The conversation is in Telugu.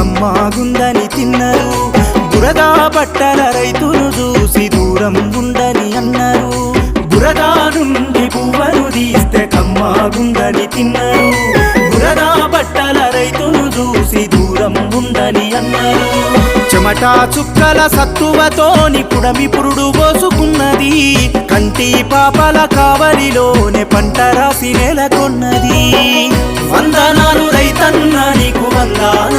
కమ్మాగుందని తిన్నరు బురదా బట్టల రైతును చూసి దూరం ఉండని అన్నారు బురదా నుండి పువ్వను తీస్తే కమ్మాగుందని తిన్నరు బురదా బట్టల రైతును చూసి దూరం ఉండని అన్నారు చెమట చుక్కల సత్తువతోని పుడమి పురుడు పోసుకున్నది కంటి పాపల కావలిలోనే పంట రాసి నెలకొన్నది వందనాలు రైతన్న నీకు వందనాలు